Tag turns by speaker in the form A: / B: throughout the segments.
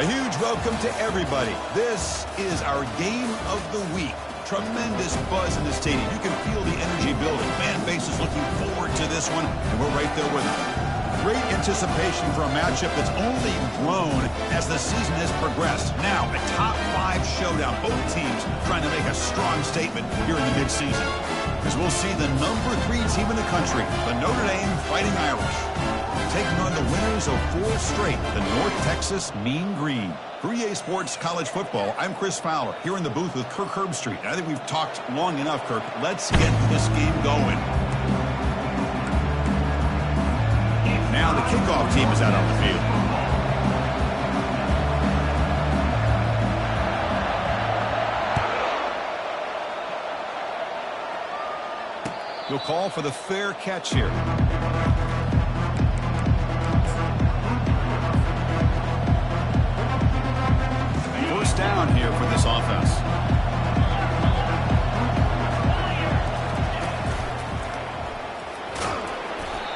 A: A huge welcome to everybody. This is our game of the week. Tremendous buzz in the stadium. You can feel the energy building. Fan base is looking forward to this one, and we're right there with them. Great anticipation for a matchup that's only grown as the season has progressed. Now, a top-5 showdown. Both teams trying to make a strong statement here in the midseason. As we'll see the number 3 team in the country, the Notre Dame Fighting Irish, taking on the winners of 4 straight, the North Texas Mean Green. For EA Sports College Football, I'm Chris Fowler, here in the booth with Kirk Herbstreit. I think we've talked long enough, Kirk. Let's get this game going. Now the kickoff team is out on the field. He'll call for the fair catch here. First down here for this offense.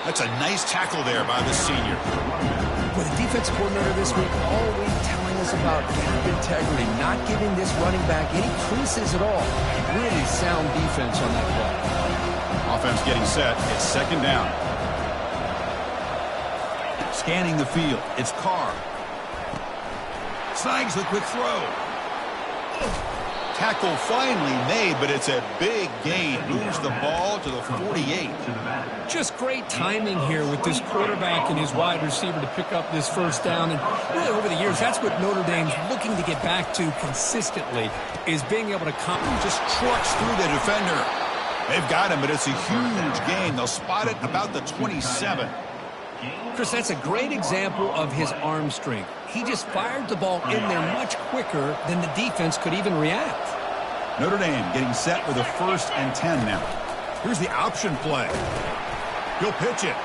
A: That's a nice tackle there by the senior.
B: With the defense coordinator this week always telling us about gap integrity, not giving this running back any creases at all. Really sound defense on that play.
A: Offense getting set. It's second down. Scanning the field. It's Carr. Snags the quick throw. Tackle finally made, but it's a big gain. Moves the ball to the 48.
C: Just great timing here with this quarterback and his wide receiver to pick up this first down. And really over the years, that's what Notre Dame's looking to get back to consistently, is being able to
A: just trucks through the defender. They've got him, but it's a huge gain. They'll spot it about the 27.
C: Chris, that's a great example of his arm strength. He just fired the ball in there much quicker than the defense could even react.
A: Notre Dame getting set with a 1st and 10 now. Here's the option play. He'll pitch it.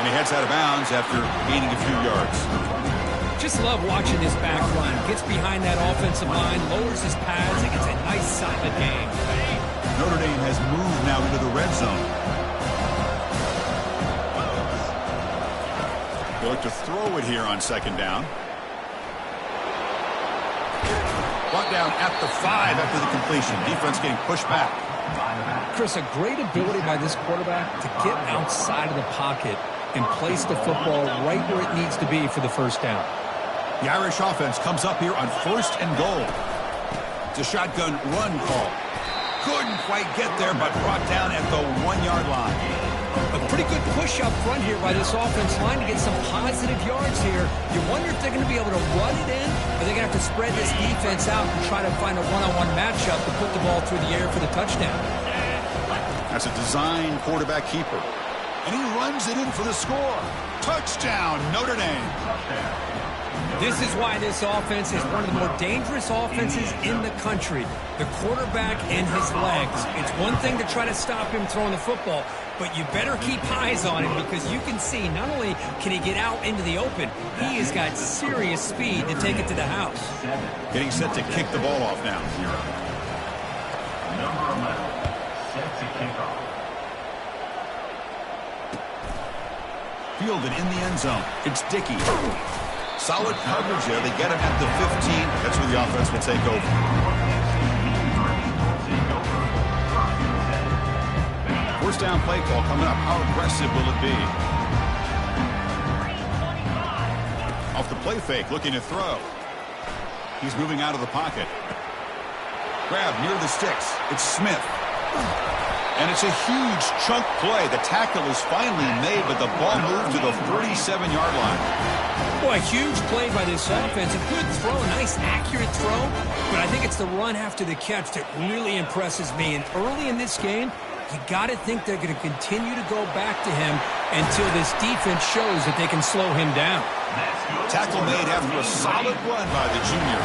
A: And he heads out of bounds after gaining a few yards.
C: Just love watching this back run. Gets behind that offensive line, lowers his pads, and gets a nice solid game.
A: Notre Dame has moved now into the red zone. They look to throw it here on second down. Brought down at the 5 after the completion. Defense getting pushed back.
C: Chris, a great ability by this quarterback to get outside of the pocket and place the football right where it needs to be for the first down.
A: The Irish offense comes up here on 1st and goal. It's a shotgun run call. Couldn't quite get there, but brought down at the 1-yard line.
C: A pretty good push up front here by this offense line to get some positive yards here. You wonder if they're going to be able to run it in, or they're going to have to spread this defense out and try to find a one-on-one matchup to put the ball through the air for the touchdown.
A: That's a design quarterback keeper. And he runs it in for the score. Touchdown, Notre Dame.
C: This is why this offense is one of the more dangerous offenses in the country. The quarterback and his legs. It's one thing to try to stop him throwing the football, but you better keep eyes on him because you can see not only can he get out into the open, he has got serious speed to take it to the house.
A: Getting set to kick the ball off now.
D: Number 11, set to kick off.
A: Fielded in the end zone. It's Dickey. Solid coverage there. They get him at the 15. That's where the offense will take over. First down play call coming up. How aggressive will it be? Off the play fake, looking to throw. He's moving out of the pocket. Grab near the sticks. It's Smith. And it's a huge chunk play. The tackle is finally made, but the ball moved to the 37-yard line.
C: Boy, huge play by this offense. A good throw, a nice accurate throw. But I think it's the run after the catch that really impresses me. And early in this game, you got to think they're going to continue to go back to him until this defense shows that they can slow him down.
A: Tackle made after a solid run by the junior.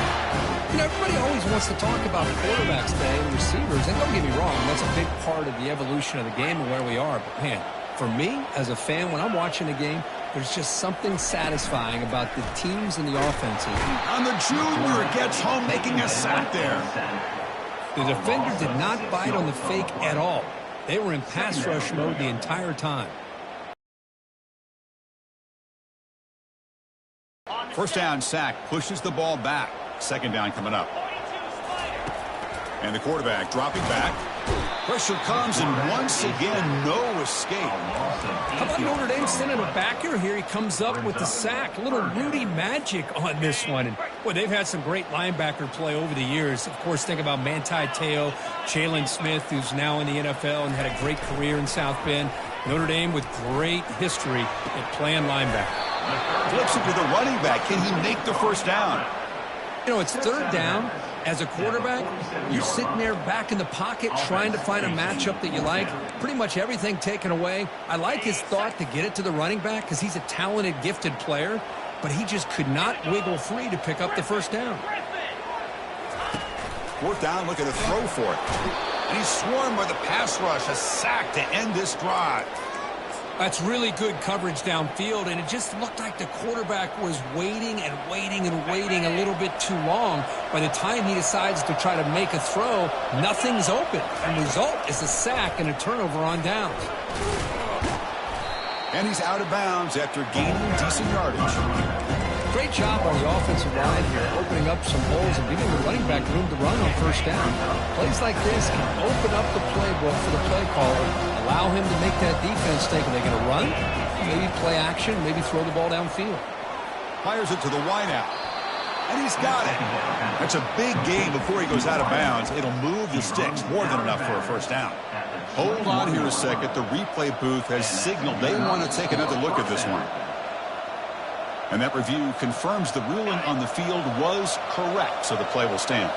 C: You know, everybody always wants to talk about quarterbacks today and receivers. And don't get me wrong, that's a big part of the evolution of the game and where we are. But, man, for me, as a fan, when I'm watching a game, there's just something satisfying about the teams and the offenses.
A: On the junior, gets home, making a sack there.
C: The defender did not bite on the fake at all. They were in pass rush mode the entire time.
A: First down sack pushes the ball back. Second down coming up. And the quarterback dropping back. Pressure comes, and once again, no escape.
C: How about Notre Dame sending a backer here? He comes up with the sack. A little Rudy magic on this one. And, boy, they've had some great linebacker play over the years. Of course, think about Manti Te'o, Jalen Smith, who's now in the NFL and had a great career in South Bend. Notre Dame with great history at playing linebacker.
A: Flips it to the running back. Can he make the first down?
C: You know, it's third down. As a quarterback, you're sitting there back in the pocket trying to find a matchup that you like. Pretty much everything taken away. I like his thought to get it to the running back because he's a talented, gifted player, but he just could not wiggle free to pick up the first down.
A: Fourth down, looking to throw for it. And he's swarmed by the pass rush. A sack to end this drive.
C: That's really good coverage downfield, and it just looked like the quarterback was waiting and waiting and waiting a little bit too long. By the time he decides to try to make a throw, nothing's open. And the result is a sack and a turnover on downs.
A: And he's out of bounds after gaining decent yardage.
C: Great job on the offensive line here, opening up some holes and giving the running back room to run on first down. Plays like this can open up the playbook for the play caller, allow him to make that defense think, are they going to run? Maybe play action, maybe throw the ball downfield.
A: Fires it to the wideout. And he's got it. That's a big gain before he goes out of bounds. It'll move the sticks more than enough for a first down. Hold on here a second. The replay booth has signaled they want to take another look at this one. And that review confirms the ruling on the field was correct, so the play will stand.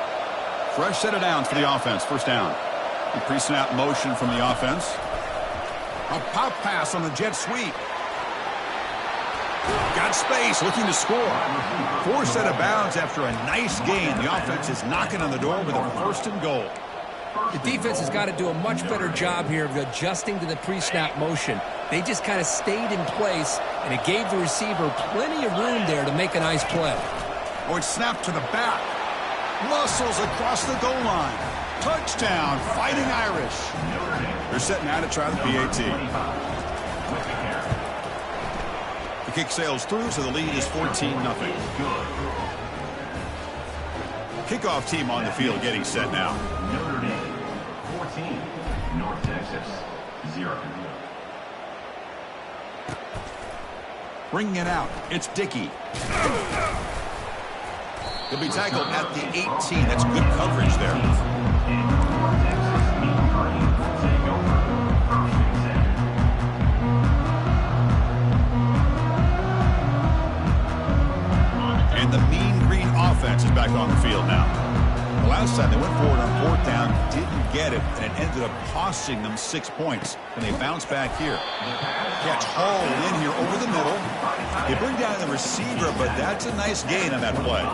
A: Fresh set of downs for the offense. First down. The pre-snap motion from the offense. A pop pass on the jet sweep. Got space, looking to score. Four set of bounds after a nice gain. The offense is knocking on the door with a first and goal.
C: The defense has got to do a much better job here of adjusting to the pre-snap motion. They just kind of stayed in place, and it gave the receiver plenty of room there to make a nice play.
A: Oh, it's snapped to the back. Muscles across the goal line. Touchdown, Fighting Irish. They're setting out to try the PAT. The kick sails through, so the lead is 14-0. Kickoff team on the field getting set now.
D: Notre Dame 14, North Texas 0.
A: Bringing it out, it's Dickey. He'll be tackled at the 18. That's good coverage there. And the Mean Green offense is back on the field now. The last time they went forward on fourth down, didn't get it, and it ended up costing them 6 points. And they bounce back here. Catch hauled in here over the middle. They bring down the receiver, but that's a nice gain on that play.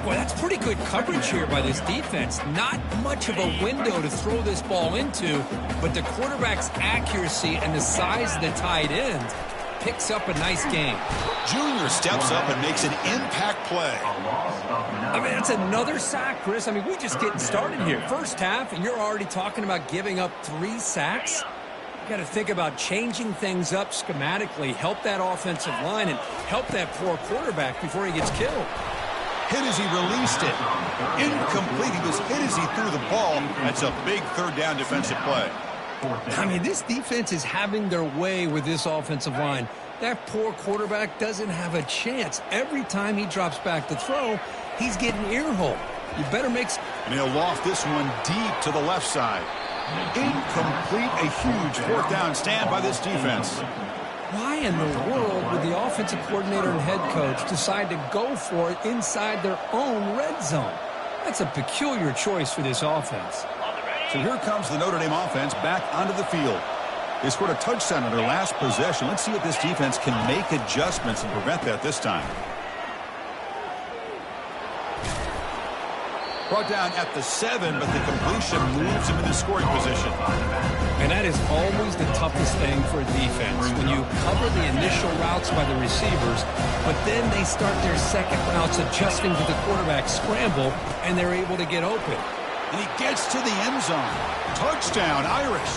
C: Well, that's pretty good coverage here by this defense. Not much of a window to throw this ball into, but the quarterback's accuracy and the size of the tight end picks up a nice game.
A: Junior steps up and makes an impact play.
C: I mean, that's another sack, Chris. I mean, we're just getting started here. First half, and you're already talking about giving up 3 sacks. You got to think about changing things up schematically, help that offensive line, and help that poor quarterback before he gets killed.
A: Hit as he released it. Incomplete. He was hit as he threw the ball. That's a big third down defensive play.
C: I mean, this defense is having their way with this offensive line. That poor quarterback doesn't have a chance. Every time he drops back to throw, he's getting ear-hole. You better make...
A: And he'll loft this one deep to the left side. Incomplete. A huge fourth down stand by this defense.
C: Why in the world would the offensive coordinator and head coach decide to go for it inside their own red zone? That's a peculiar choice for this offense.
A: So here comes the Notre Dame offense back onto the field. They scored a touchdown on their last possession. Let's see if this defense can make adjustments and prevent that this time. Brought down at the 7, but the completion moves him into scoring position.
C: And that is always the toughest thing for a defense, when you cover the initial routes by the receivers, but then they start their second routes adjusting to the quarterback scramble, and they're able to get open.
A: And he gets to the end zone. Touchdown, Irish.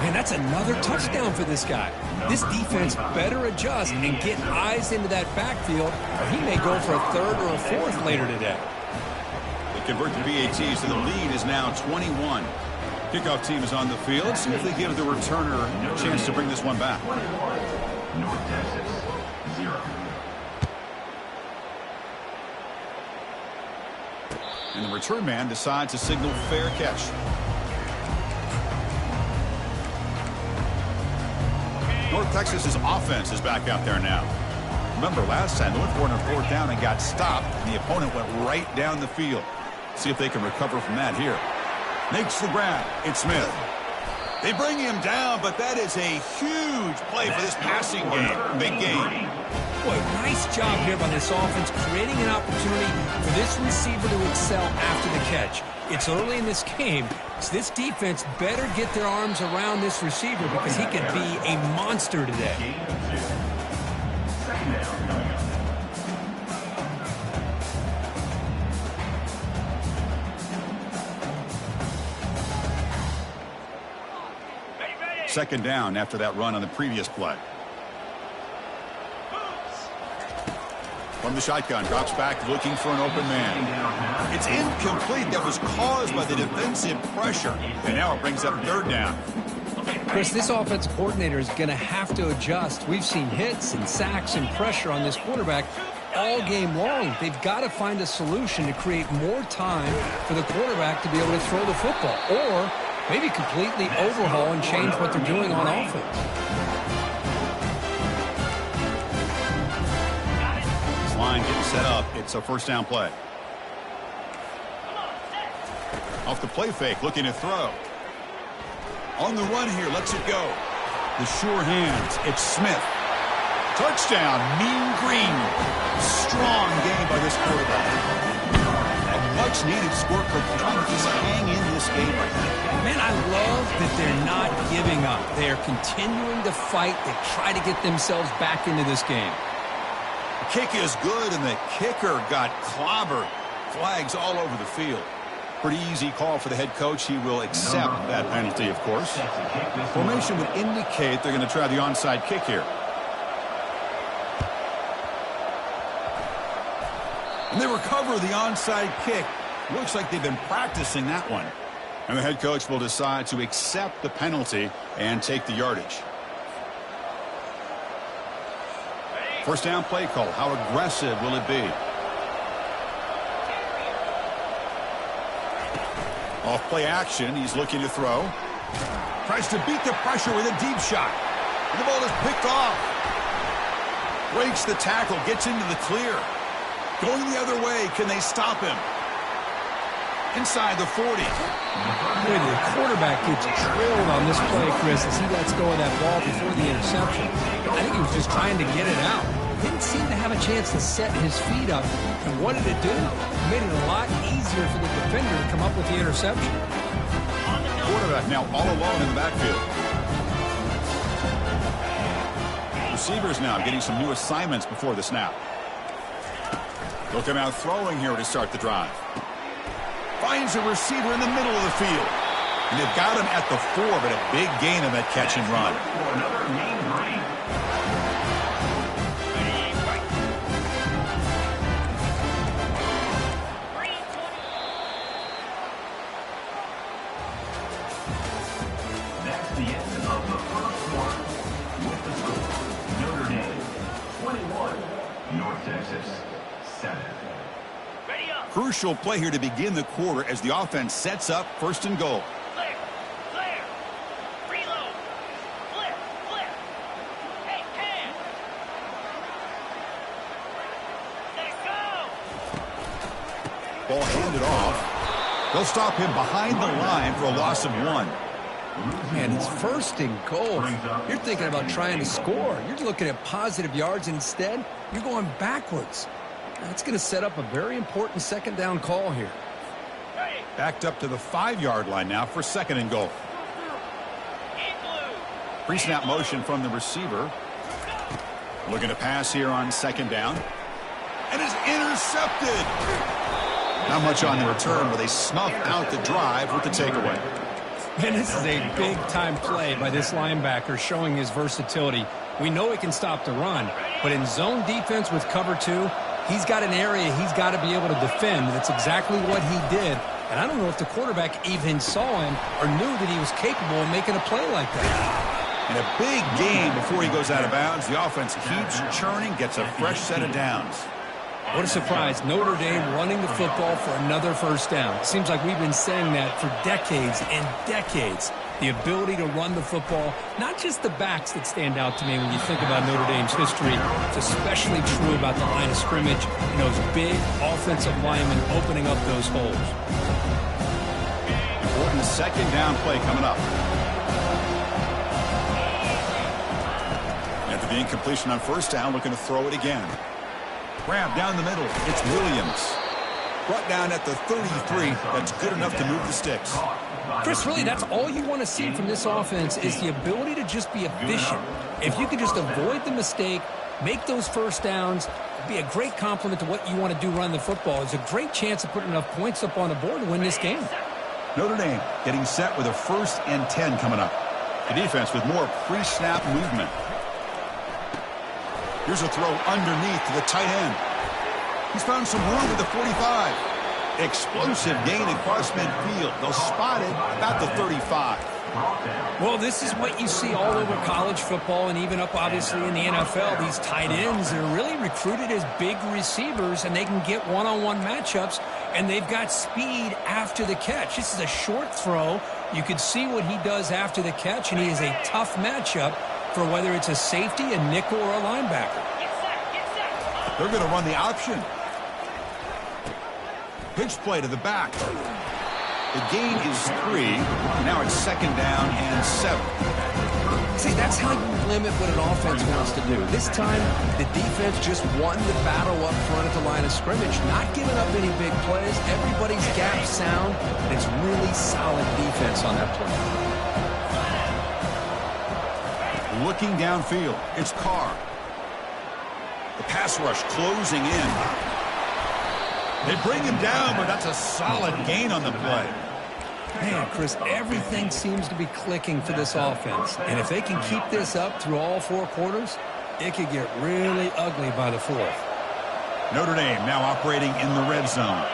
C: Man, that's another touchdown for this guy. This defense better adjust and get eyes into that backfield, or he may go for a third or a fourth later today.
A: They convert to PATs, so the lead is now 21. Kickoff team is on the field. Let's see if they give the returner a chance to bring this one back.
D: North Texas, 0.
A: And the return man decides to signal fair catch. North Texas's offense is back out there now. Remember, last time they went for it on 4th down and got stopped, and the opponent went right down the field. See if they can recover from that here. Makes the grab. It's Smith. They bring him down, but that is a huge play for this passing game. Big game.
C: Boy, nice job here by this offense, creating an opportunity for this receiver to excel after the catch. It's early in this game, so this defense better get their arms around this receiver because he could be a monster today.
D: Second down coming up.
A: Second down after that run on the previous play. From the shotgun, drops back looking for an open man. It's incomplete. That was caused by the defensive pressure. And now it brings up 3rd down.
C: Chris, this offensive coordinator is going to have to adjust. We've seen hits and sacks and pressure on this quarterback all game long. They've got to find a solution to create more time for the quarterback to be able to throw the football, or maybe completely overhaul and change what they're doing on offense.
A: This line getting set up. It's a 1st down play. Off the play fake, looking to throw. On the run here, lets it go. The sure hands. It's Smith. Touchdown, Mean Green. Strong game by this quarterback. A much-needed score for trying to just hang in this game right now.
C: Man, I love that they're not giving up. They are continuing to fight to try to get themselves back into this game.
A: The kick is good, and the kicker got clobbered. Flags all over the field. Pretty easy call for the head coach. He will accept that penalty, of course. Formation would indicate they're going to try the onside kick here. And they recover the onside kick. Looks like they've been practicing that one. And the head coach will decide to accept the penalty and take the yardage. 1st down play call. How aggressive will it be? Off play action. He's looking to throw. Tries to beat the pressure with a deep shot. And the ball is picked off. Breaks the tackle. Gets into the clear. Going the other way. Can they stop him? Inside the 40.
C: Boy, the quarterback gets drilled on this play, Chris, as he lets go of that ball before the interception. I think he was just trying to get it out. Didn't seem to have a chance to set his feet up. And what did it do? It made it a lot easier for the defender to come up with the interception.
A: Quarterback now all alone in the backfield. Receivers now getting some new assignments before the snap. They'll come out throwing here to start the drive. Finds a receiver in the middle of the field. And they've got him at the 4, but a big gain on that catch and run.
D: That's the end of the 1st quarter. With the score, Notre Dame 21, North Texas 7.
A: Crucial play here to begin the quarter as the offense sets up 1st and goal.
E: Clear. Reload. Flip. Hey, Cam. Let's go.
A: Ball handed off. They'll stop him behind the line for a loss of 1.
C: Man, it's 1st and goal. You're thinking about trying to score. You're looking at positive yards, and instead, you're going backwards. That's going to set up a very important 2nd down call here.
A: Backed up to the 5-yard line now for 2nd and goal. Pre-snap motion from the receiver. Looking to pass here on 2nd down. And is intercepted. Not much on the return, but they snuff out the drive with the takeaway.
C: Man, this is a big-time play by this linebacker showing his versatility. We know he can stop the run, but in zone defense with cover 2, he's got an area he's got to be able to defend, and that's exactly what he did. And I don't know if the quarterback even saw him or knew that he was capable of making a play like that.
A: And a big gain before he goes out of bounds. The offense keeps churning, gets a fresh set of downs.
C: What a surprise. Notre Dame running the football for another first down. It seems like we've been saying that for decades and decades. The ability to run the football, not just the backs that stand out to me when you think about Notre Dame's history. It's especially true about the line of scrimmage and those big offensive linemen opening up those holes.
A: Important second down play coming up. After the incompletion on first down, looking to throw it again. Grab down the middle. It's Williams. Brought down at the 33. That's good enough to move the sticks.
C: Chris, really, that's all you want to see from this offense is the ability to just be efficient. If you could just avoid the mistake, make those first downs, be a great compliment to what you want to do running the football. It's a great chance of putting enough points up on the board to win this game.
A: Notre Dame getting set with a 1st and 10 coming up. The defense with more pre-snap movement. Here's a throw underneath to the tight end. He's found some room at the 45. Explosive gain across midfield. They'll spot it about the 35.
C: Well, this is what you see all over college football and even up, obviously, in the NFL. These tight ends are really recruited as big receivers, and they can get one-on-one matchups, and they've got speed after the catch. This is a short throw. You can see what he does after the catch, and he is a tough matchup for whether it's a safety, a nickel, or a linebacker.
A: They're going to run the option. Pitch play to the back. The gain is 3. Now it's 2nd down and 7.
B: See, that's how you limit what an offense wants to do. This time, the defense just won the battle up front at the line of scrimmage, not giving up any big plays. Everybody's gap sound, and it's really solid defense on that play.
A: Looking downfield, it's Carr. The pass rush closing in. They bring him down, but that's a solid gain on the play.
C: Man, Chris, everything seems to be clicking for this offense. And if they can keep this up through all 4 quarters, it could get really ugly by the 4th.
A: Notre Dame now operating in the red zone.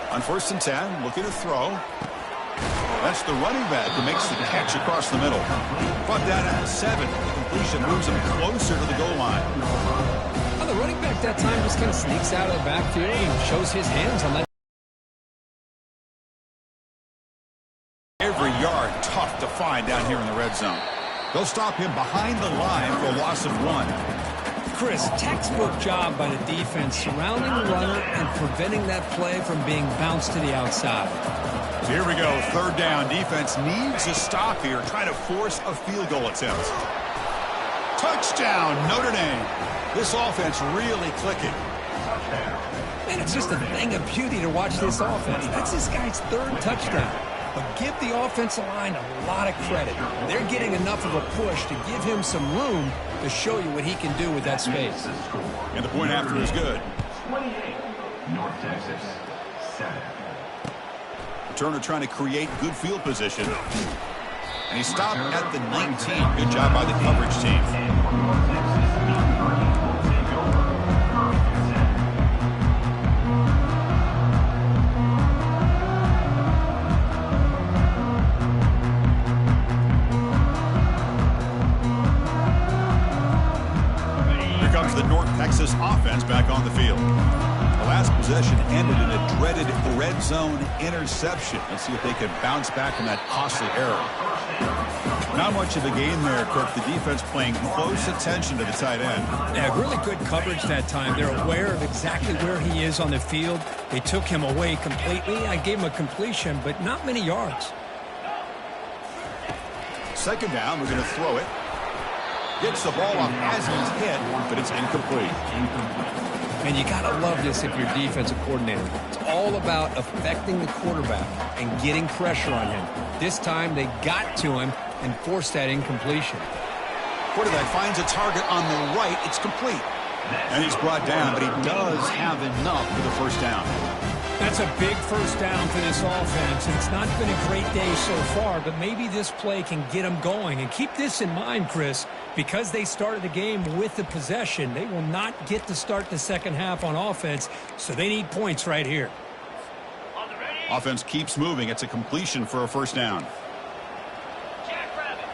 A: On 1st and 10, looking to throw. That's the running back who makes the catch across the middle. Brought down at 7. The completion moves him closer to the goal line.
C: Well, the running back that time just kind of sneaks out of the backfield and shows his hands on that.
A: Every yard tough to find down here in the red zone. They'll stop him behind the line for a loss of 1.
C: Chris, textbook job by the defense surrounding the runner and preventing that play from being bounced to the outside.
A: So here we go, 3rd down. Defense needs a stop here, trying to force a field goal attempt. Touchdown, Notre Dame. This offense really clicking.
C: Man, it's just a thing of beauty to watch this offense. That's this guy's 3rd touchdown. But give the offensive line a lot of credit. They're getting enough of a push to give him some room to show you what he can do with that space.
A: And the point after is good.
D: 28, North Texas, 7.
A: Turner trying to create good field position. And he stopped at the 19. Good job by the coverage team. The North Texas offense back on the field. The last possession ended in a dreaded red zone interception. Let's see if they can bounce back from that costly error. Not much of a gain there, Kirk. The defense paying close attention to the tight end.
C: Yeah, really good coverage that time. They're aware of exactly where he is on the field. They took him away completely. I gave him a completion, but not many yards.
A: 2nd down, we're going to throw it. Gets the ball off as he's hit, but it's incomplete.
C: And you got to love this if you're defensive coordinator. It's all about affecting the quarterback and getting pressure on him. This time they got to him,
B: and forced that incompletion.
A: Quarterback finds a target on the right. It's complete. And he's brought down, but he does have enough for the first down.
C: That's a big first down for this offense. And it's not been a great day so far, but maybe this play can get them going. And keep this in mind, Chris, because they started the game with the possession, they will not get to start the second half on offense, so they need points right here.
A: Offense keeps moving. It's a completion for a first down.
E: Jackrabbit.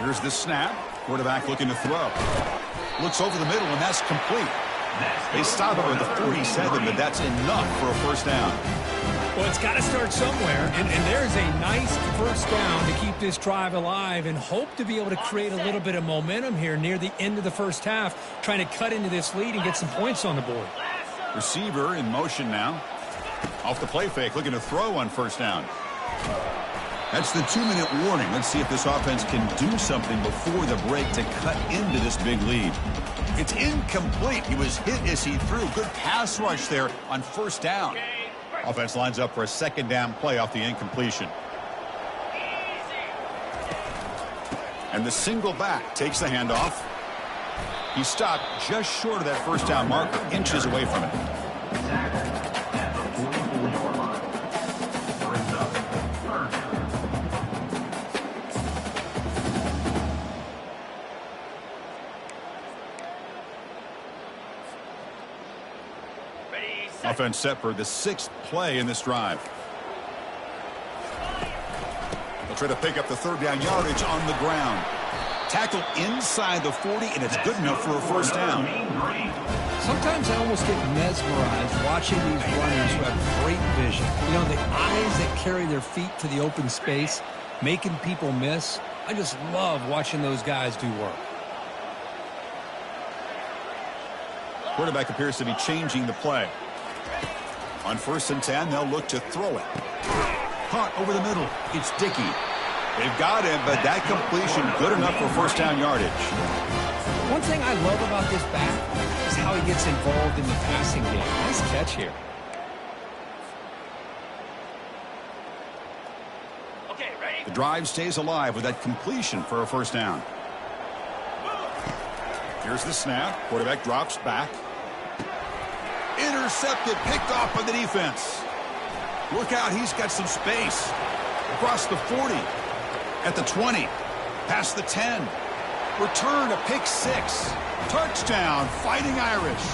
A: Here's the snap. Quarterback looking to throw. Looks over the middle, and that's complete. They stop over the 47, but that's enough for a first down.
C: Well, it's got to start somewhere, and there's a nice first down to keep this drive alive and hope to be able to create a little bit of momentum here near the end of the first half, trying to cut into this lead and get some points on the board.
A: Receiver in motion now. Off the play fake, looking to throw on first down. That's the 2-minute warning. Let's see if this offense can do something before the break to cut into this big lead. It's incomplete. He was hit as he threw. Good pass rush there on first down. Offense lines up for a second down play off the incompletion. And the single back takes the handoff. He stopped just short of that first down marker, inches away from it. Offense set for the 6th play in this drive. They'll try to pick up the third down yardage on the ground. Tackle inside the 40, and it's good enough for a first down.
B: Sometimes I almost get mesmerized watching these runners who have great vision. You know, the eyes that carry their feet to the open space, making people miss. I just love watching those guys do work.
A: Quarterback appears to be changing the play. On 1st and 10, they'll look to throw it. Caught over the middle. It's Dickey. They've got him, but that completion good enough for first down yardage.
B: One thing I love about this back is how he gets involved in the passing game. Nice catch here.
E: Okay, ready?
A: The drive stays alive with that completion for a first down. Here's the snap. Quarterback drops back. Intercepted, picked off by the defense. Look out, he's got some space. Across the 40, at the 20, past the 10. Return, a pick 6. Touchdown, Fighting Irish.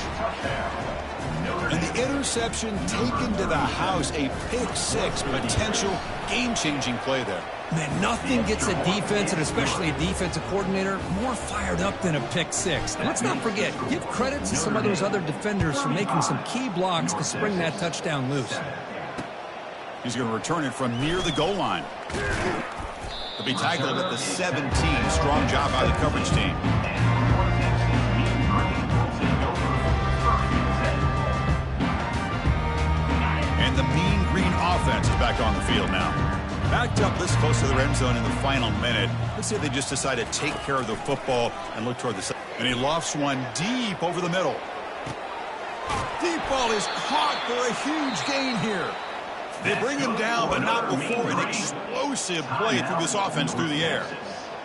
A: And the interception taken to the house, a pick 6, potential game-changing play there.
B: Man, nothing gets a defense, and especially a defensive coordinator, more fired up than a pick 6. And let's not forget, give credit to some of those other defenders for making some key blocks to spring that touchdown loose.
A: He's going to return it from near the goal line. He'll be tackled at the 17. Strong job by the coverage team. And the Mean Green offense is back on the field now. Backed up this close to the end zone in the final minute. Let's see if they just decide to take care of the football and look toward the side. And he lofts one deep over the middle. Deep ball is caught for a huge gain here. They bring him down, but not before an explosive play through this offense through the air.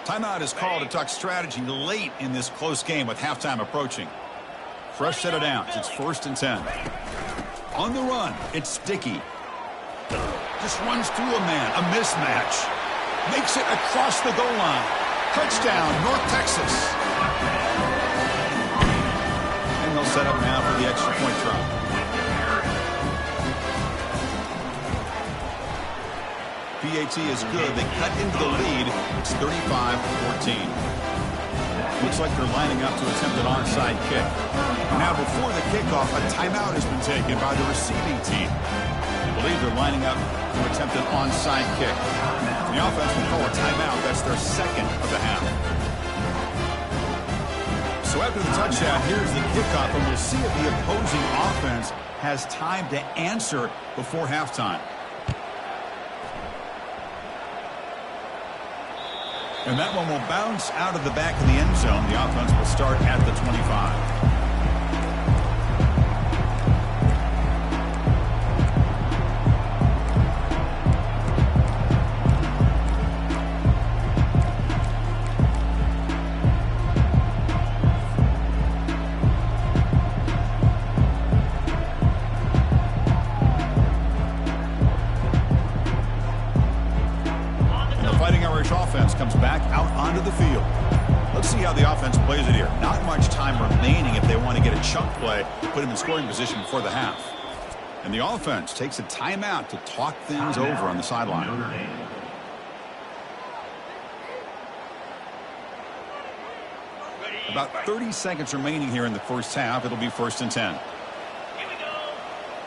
A: Timeout is called to talk strategy late in this close game with halftime approaching. Fresh set of downs. It's 1st and 10. On the run, it's Dickey. Just runs through a man, a mismatch. Makes it across the goal line. Touchdown, North Texas. And they'll set up now for the extra point try. PAT is good. They cut into the lead. It's 35-14. Looks like they're lining up to attempt an onside kick. Now, before the kickoff, a timeout has been taken by the receiving team. I believe they're lining up to attempt an onside kick. The offense will call a timeout. That's their 2nd of the half. So after the touchdown, here's the kickoff, and we'll see if the opposing offense has time to answer before halftime. And that one will bounce out of the back of the end zone. The offense will start at the 25. Fighting Irish offense comes back out onto the field. Let's see how the offense plays it here. Not much time remaining if they want to get a chunk play, put them in scoring position before the half. And the offense takes a timeout to talk things over on the sideline. About 30 seconds remaining here in the first half. It'll be 1st and 10.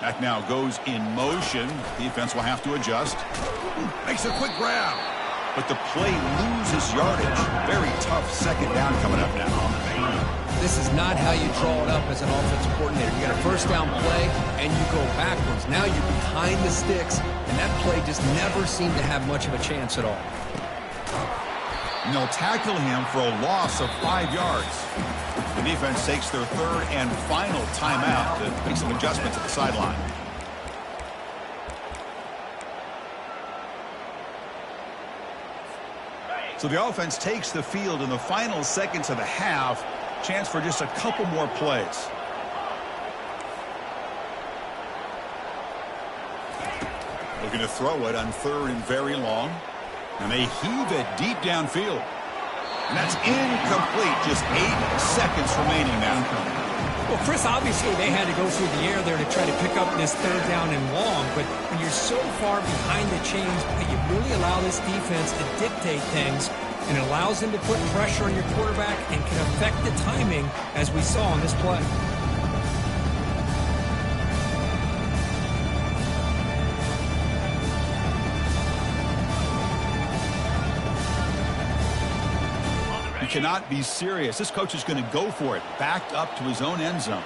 A: Back now goes in motion. Defense will have to adjust. Makes a quick grab. But the play loses yardage. Very tough second down coming up now.
B: This is not how you draw it up as an offensive coordinator. You got a first down play, and you go backwards. Now you're behind the sticks, and that play just never seemed to have much of a chance at all.
A: And they'll tackle him for a loss of 5 yards. The defense takes their 3rd and final timeout to make some adjustments at the sideline. So the offense takes the field in the final seconds of the half. Chance for just a couple more plays. Looking to throw it on 3rd and very long. And they heave it deep downfield. And that's incomplete. Just 8 seconds remaining now.
C: Well, Chris, obviously they had to go through the air there to try to pick up this 3rd down and long. But when you're so far behind the chains, you really allow this defense to dictate things. And it allows them to put pressure on your quarterback and can affect the timing, as we saw on this play.
A: You cannot be serious. This coach is going to go for it. Backed up to his own end zone.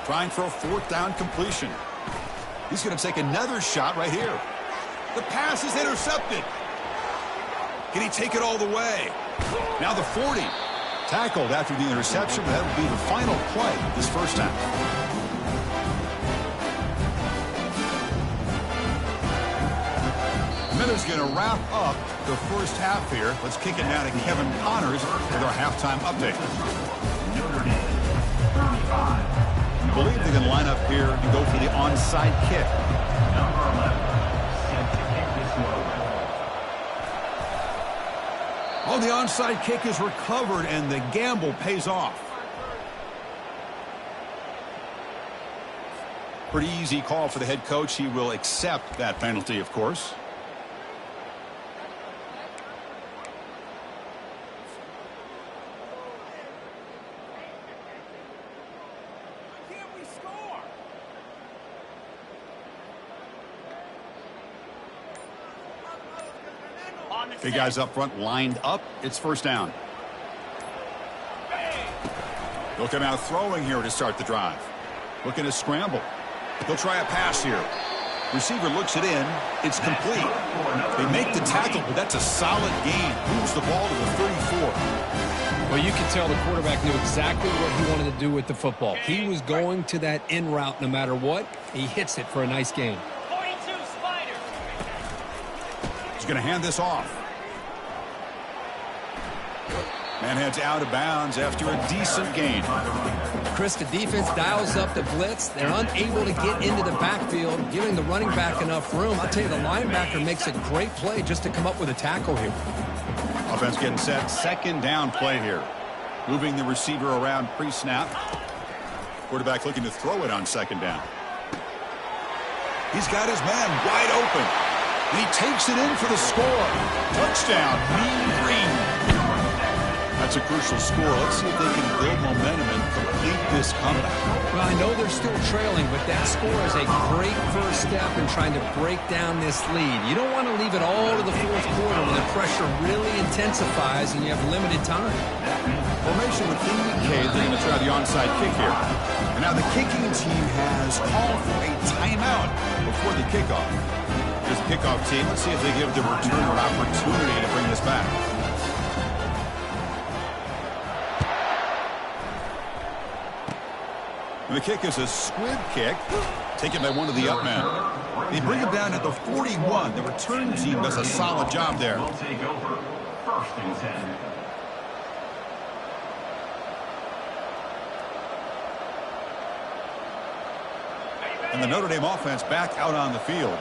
A: Trying for a 4th down completion. He's going to take another shot right here. The pass is intercepted. Can he take it all the way? Now the 40. Tackled after the interception, but that will be the final play this first half. Miller's going to wrap up the first half here. Let's kick it now to Kevin Connors with our halftime update.
D: Notre Dame, 35.
A: I believe they're going to line up here and go for the onside kick.
D: Number 11, set to kick this one.
A: Oh, the onside kick is recovered, and the gamble pays off. Pretty easy call for the head coach. He will accept that penalty, of course. Big guys up front lined up. It's 1st down. They'll come out throwing here to start the drive. Looking to scramble. He'll try a pass here. Receiver looks it in. It's complete. They make the tackle, but that's a solid gain. Moves the ball to the 34.
B: Well, you can tell the quarterback knew exactly what he wanted to do with the football. He was going to that in route no matter what. He hits it for a nice gain.
E: 42 Spider.
A: He's going to hand this off. Man heads out of bounds after a decent gain.
B: Chris, the defense dials up the blitz. They're unable to get into the backfield, giving the running back enough room. I'll tell you, the linebacker makes a great play just to come up with a tackle here.
A: Offense getting set. 2nd down play here. Moving the receiver around pre-snap. Quarterback looking to throw it on 2nd down. He's got his man wide open. And he takes it in for the score. Touchdown, Mean Green. That's a crucial score. Let's see if they can build momentum and complete this comeback.
B: Well, I know they're still trailing, but that score is a great first step in trying to break down this lead. You don't want to leave it all to the 4th quarter when the pressure really intensifies and you have limited time.
A: Formation with indicate they're going to try the onside kick here. And now the kicking team has called for a timeout before the kickoff. Here's the kickoff team. Let's see if they give the returner an opportunity to bring this back. And the kick is a squib kick, taken by one of the up men. They bring him down at the 41. The return team does a solid job there.
D: Will take over. 1st and 10.
A: And the Notre Dame offense back out on the field.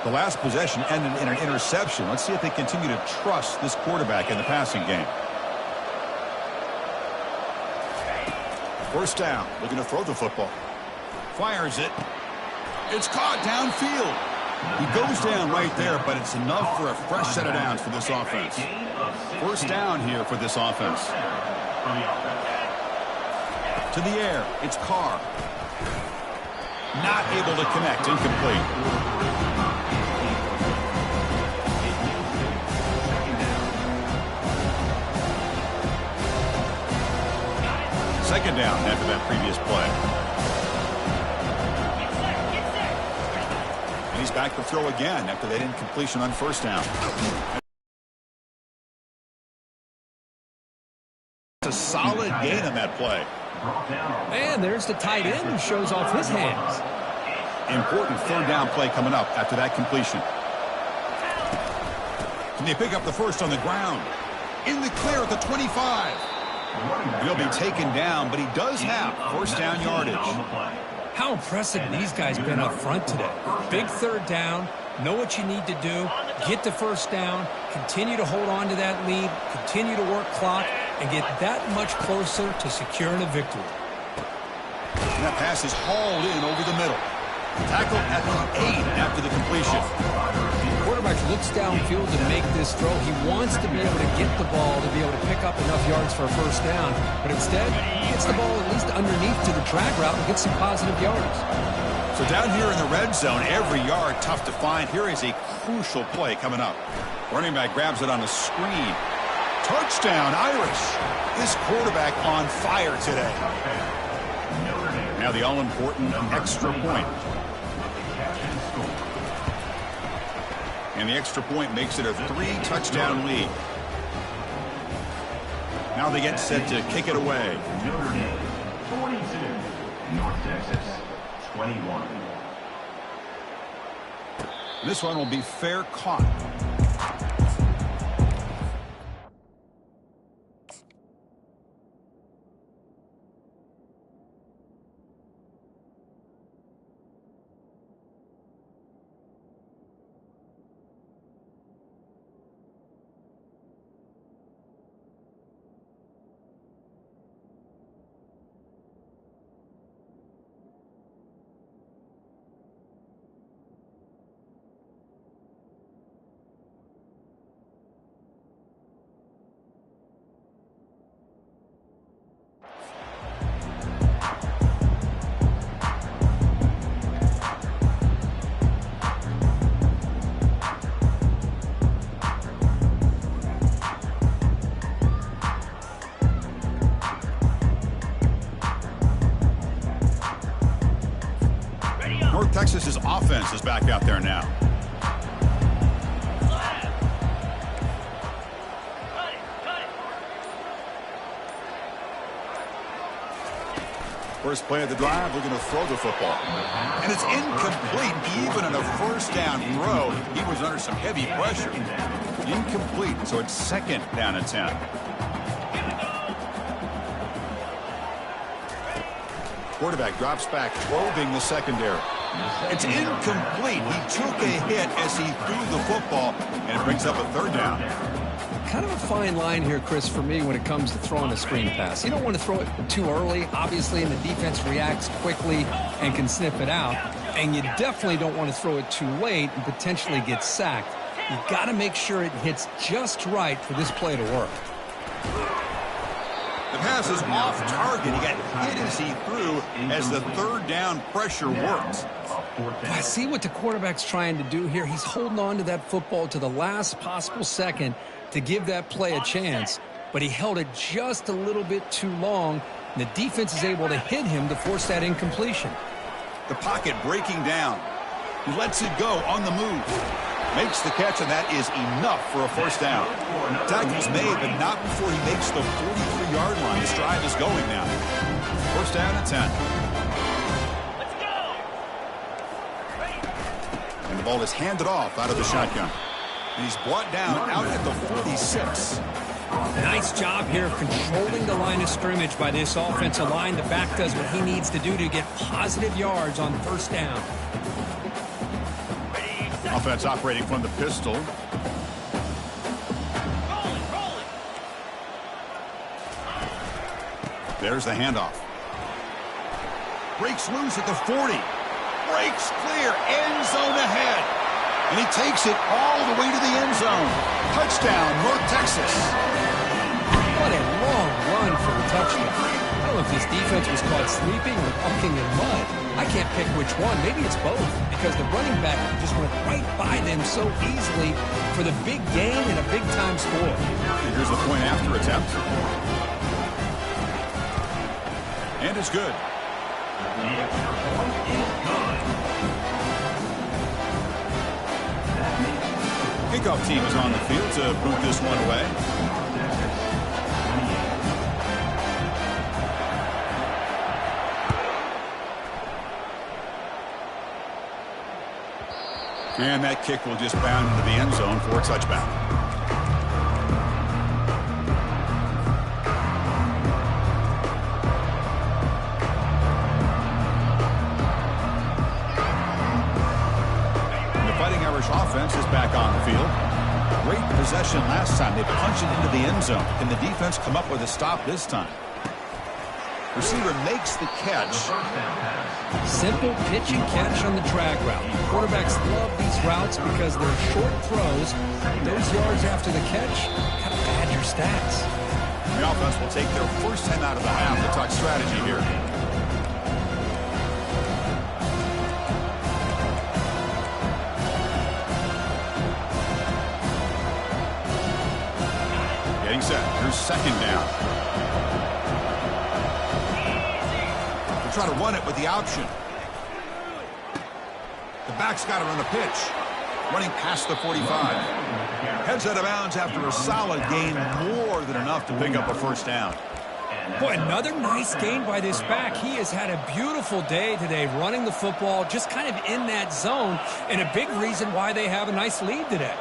A: The last possession ended in an interception. Let's see if they continue to trust this quarterback in the passing game. First down, looking to throw the football. Fires it. It's caught downfield. He goes down right there, but it's enough for a fresh set of downs for this offense. First down here for this offense. To the air, it's Carr. Not able to connect, incomplete. Second down after that previous play. And he's back to throw again after that incompletion on first down. It's a solid gain on that play.
C: And there's the tight end who shows off his hands.
A: Important third down play coming up after that completion. Can they pick up the first on the ground? In the clear at the 25. He'll be taken down, but he does have first down yardage.
C: How impressive these guys been up front today. Big third down, know what you need to do, get the first down, continue to hold on to that lead, continue to work clock, and get that much closer to securing a victory.
A: And that pass is hauled in over the middle. Tackled at the 8 after the completion.
C: The quarterback looks downfield to make this throw. He wants to be able to get the ball to be able to pick up enough yards for a first down, but instead he gets the ball at least underneath to the drag route and gets some positive yards.
A: So down here in the red zone, every yard tough to find. Here is a crucial play coming up. Running back grabs it on the screen. Touchdown, Irish. This quarterback on fire today. Now the all-important extra point. And the extra point makes it a 3-touchdown lead. Now they get set to kick it away.
D: Notre Dame, 42. North Texas, 21.
A: This one will be fair caught. North Texas's offense is back out there now. First play of the drive, we're going to throw the football. And it's incomplete, even in a first down throw. He was under some heavy pressure. Incomplete, so it's second down and 10. Quarterback drops back, probing the secondary. It's incomplete. He took a hit as he threw the football, and it brings up a third down.
B: Kind of a fine line here, Chris, for me when it comes to throwing a screen pass. You don't want to throw it too early, obviously, and the defense reacts quickly and can snip it out. And you definitely don't want to throw it too late and potentially get sacked. You've got to make sure it hits just right for this play to work.
A: The pass is off target. He got hit as he threw as the third down pressure works.
B: I see what the quarterback's trying to do here. He's holding on to that football to the last possible second to give that play a chance, but he held it just a little bit too long, and the defense is able to hit him to force that incompletion.
A: The pocket breaking down. He lets it go on the move. Makes the catch, and that is enough for a first down. Tackle's made, but not before he makes the 43-yard line. This drive is going now. First down and 10.
E: Let's go.
A: And the ball is handed off out of the shotgun. And he's brought down out at the 46.
C: Nice job here of controlling the line of scrimmage by this offensive line. The back does what he needs to do to get positive yards on first down.
A: A Offense operating from the pistol. There's the handoff. Breaks loose at the 40. Breaks clear. End zone ahead. And he takes it all the way to the end zone. Touchdown, North Texas.
B: What a long run for the touchdown. I don't know if this defense was caught sleeping or walking in mud. I can't pick which one. Maybe it's both, because the running back just went right by them so easily for the big gain and a big-time score.
A: And here's the point after attempt. And it's good.
D: The extra point is good.
A: Kickoff team is on the field to boot this one away. And that kick will just bound into the end zone for a touchback. The Fighting Irish offense is back on the field. Great possession last time. They punched it into the end zone. Can the defense come up with a stop this time? Receiver makes the catch.
B: Simple pitch and catch on the drag route. Quarterbacks love these routes because they're short throws. Those yards after the catch kind of pad your stats.
A: The offense will take their first 10 out of the half to talk strategy here. Getting set. Here's second down. Try to run it with the option. The back's got it on the pitch. Running past the 45. Heads out of bounds after a solid gain, more than enough to pick up a first down.
C: Boy, another nice gain by this back. He has had a beautiful day today running the football, just kind of in that zone, and a big reason why they have a nice lead today.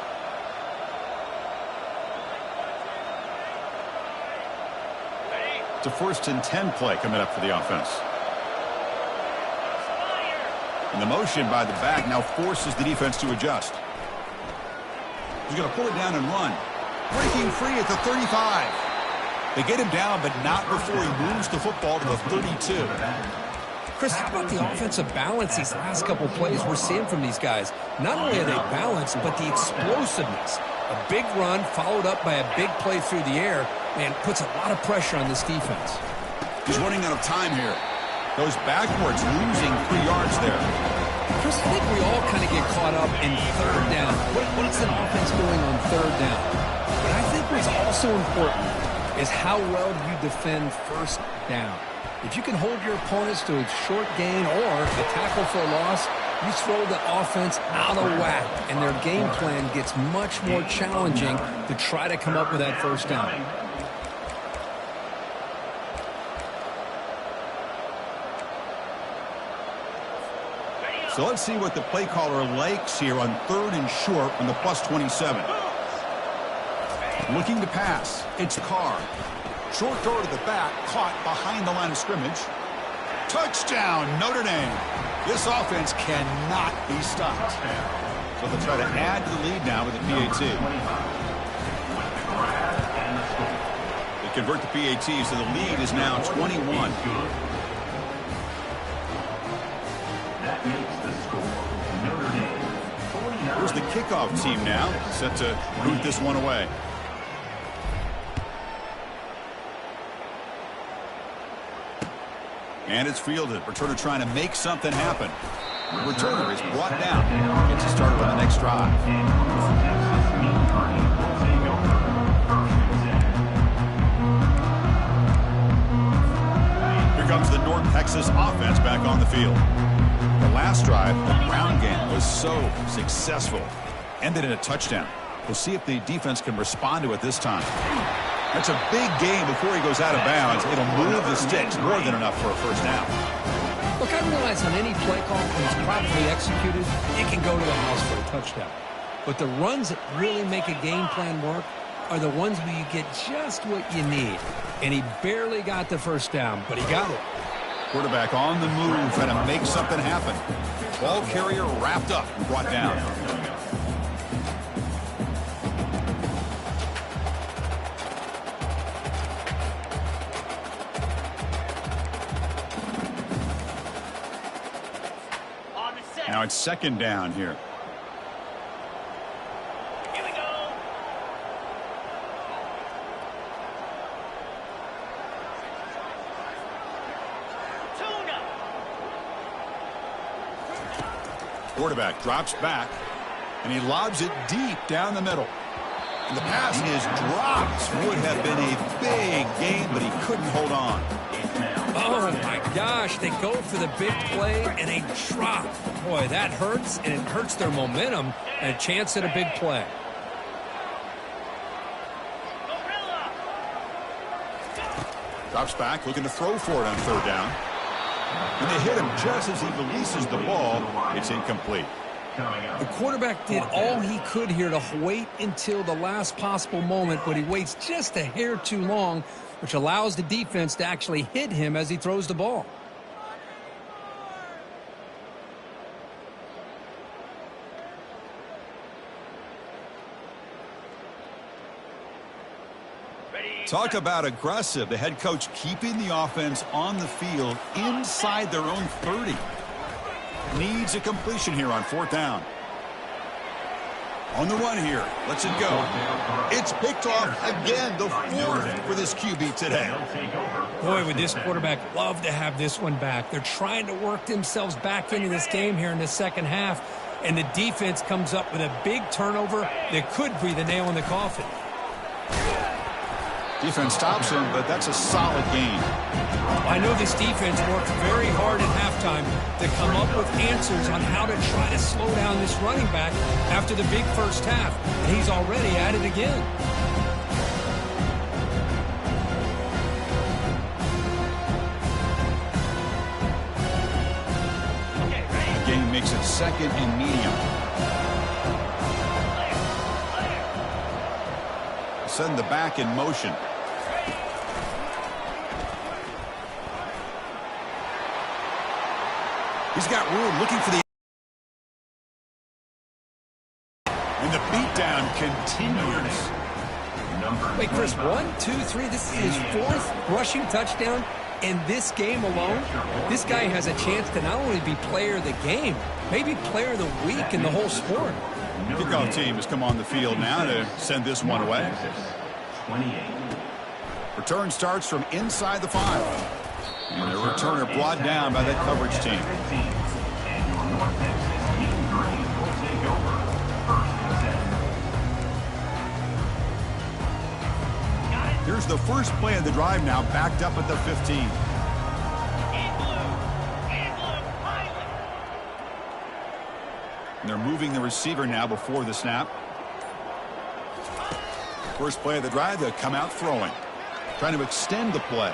A: It's a 1st and 10 play coming up for the offense. And the motion by the back now forces the defense to adjust. He's going to pull it down and run. Breaking free at the 35. They get him down, but not before he moves the football to the 32.
B: Chris, how about the offensive balance these last couple plays we're seeing from these guys? Not only are they balanced, but the explosiveness. A big run followed up by a big play through the air, man, puts a lot of pressure on this defense.
A: He's running out of time here. Goes backwards, losing 3 yards there.
B: Chris, I think we all kind of get caught up in third down. What's an offense doing on third down? But I think what's also important is how well you defend first down. If you can hold your opponents to a short gain or a tackle for a loss, you throw the offense out of whack, and their game plan gets much more challenging to try to come up with that first down.
A: So let's see what the play caller likes here on 3rd and short from the +27. Looking to pass. It's Carr. Short throw to the back, caught behind the line of scrimmage. Touchdown, Notre Dame. This offense cannot be stopped. So they'll try to add to the lead now with the PAT. They convert the PAT, so the lead is now 21.
D: That makes the score Notre Dame 49.
A: Here's the kickoff team now, set to boot this one away. And it's fielded. Returner trying to make something happen. The returner is brought down. Gets us started on the next drive. Here comes the North Texas offense back on the field. The last drive, the ground game was so successful. Ended in a touchdown. We'll see if the defense can respond to it this time. That's a big game before he goes out of bounds. It'll move the sticks more than enough for a first down.
B: Look, I realize on any play call, when it's properly executed, it can go to the house for a touchdown. But the runs that really make a game plan work are the ones where you get just what you need. And he barely got the first down, but he got it.
A: Quarterback on the move, trying to make something happen. Ball carrier wrapped up and brought down. Now it's second down here.
E: Here we go. Tuna.
A: Quarterback drops back, and he lobs it deep down the middle. And the pass is dropped. Would have been a big gain, but he couldn't hold on.
C: Oh, my gosh. They go for the big play, and they drop. Boy, that hurts, and it hurts their momentum and a chance at a big play.
E: Gorilla.
A: Drops back, looking to throw for it on third down. When they hit him just as he releases the ball, it's incomplete.
C: The quarterback did all he could here to wait until the last possible moment, but he waits just a hair too long, which allows the defense to actually hit him as he throws the ball.
A: Talk about aggressive. The head coach keeping the offense on the field inside their own 30. Needs a completion here on fourth down. On the run here. Lets it go. It's picked off again, the fourth for this QB today.
C: Boy, would this quarterback love to have this one back. They're trying to work themselves back into this game here in the second half, and the defense comes up with a big turnover that could be the nail in the coffin.
A: Defense stops him, but that's a solid game.
C: I know this defense worked very hard at halftime to come up with answers on how to try to slow down this running back after the big first half. And he's already at it again.
E: Okay, ready?
A: The game makes it second and medium. Send the back in motion. He's got room, looking for the... And the beatdown continues.
C: Wait, Chris, 1, 2, 3. This is his fourth rushing touchdown in this game alone. This guy has a chance to not only be player of the game, maybe player of the week in the whole sport.
A: Kickoff team has come on the field now to send this one away.
D: 28.
A: Return starts from inside the 5. And the returner brought down by that coverage team.
D: And your North Texas Mean Green will take over. First and 10.
A: Here's the first play of the drive now, backed up at the 15.
E: In blue, Riley.
A: And they're moving the receiver now before the snap. First play of the drive, they'll come out throwing. Trying to extend the play.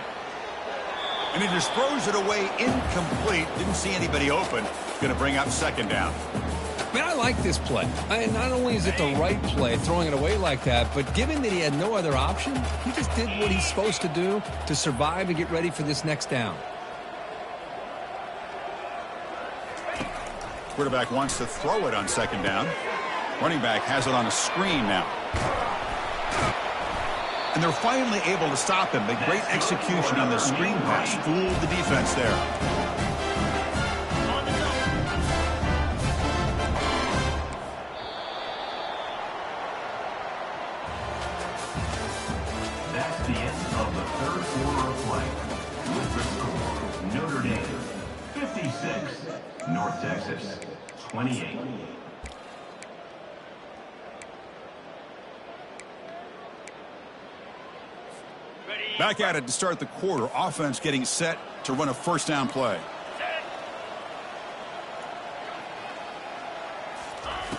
A: And he just throws it away incomplete. Didn't see anybody open. Going to bring up second down.
C: Man, I like this play. Not only is it the right play, throwing it away like that, but given that he had no other option, he just did what he's supposed to do to survive and get ready for this next down.
A: Quarterback wants to throw it on second down. Running back has it on a screen now. And they're finally able to stop him. A great execution on the screen pass. Fooled the defense there.
E: On the zone.
D: That's the end of the third quarter of play. With the score, Notre Dame 56, North Texas 28.
A: Back at it to start the quarter. Offense getting set to run a first down play.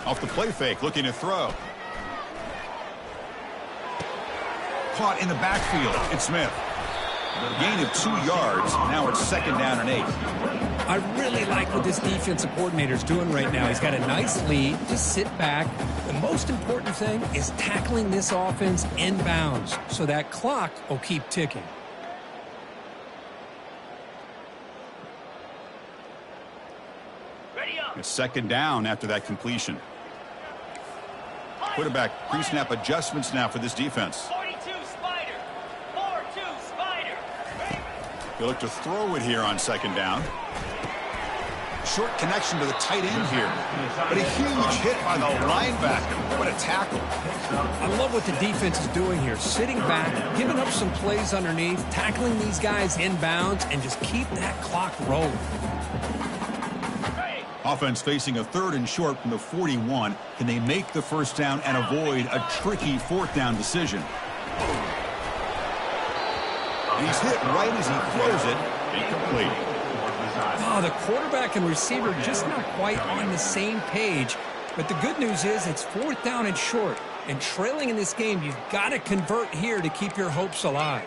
A: Off the play fake, looking to throw. Caught in the backfield. It's Smith. Gain of 2 yards. Now it's second down and 8.
C: I really like what this defensive coordinator is doing right now. He's got a nice lead. Just sit back. The most important thing is tackling this offense inbounds so that clock will keep ticking.
E: Ready up.
A: It's second down after that completion. Quarterback pre-snap adjustments now for this defense.
E: 42 Spider. 4-2 Spider.
A: They look to throw it here on second down. short connection to the tight end here. But a huge hit by the linebacker. What a tackle.
B: I love what the defense is doing here. Sitting back, giving up some plays underneath, tackling these guys inbounds, and just keep that clock rolling.
A: Offense facing a 3rd and short from the 41. Can they make the first down and avoid a tricky 4th down decision? And he's hit right as he throws it. Incomplete.
B: Oh, the quarterback and receiver just not quite on the same page. But the good news is it's 4th down and short. And trailing in this game, you've got to convert here to keep your hopes alive.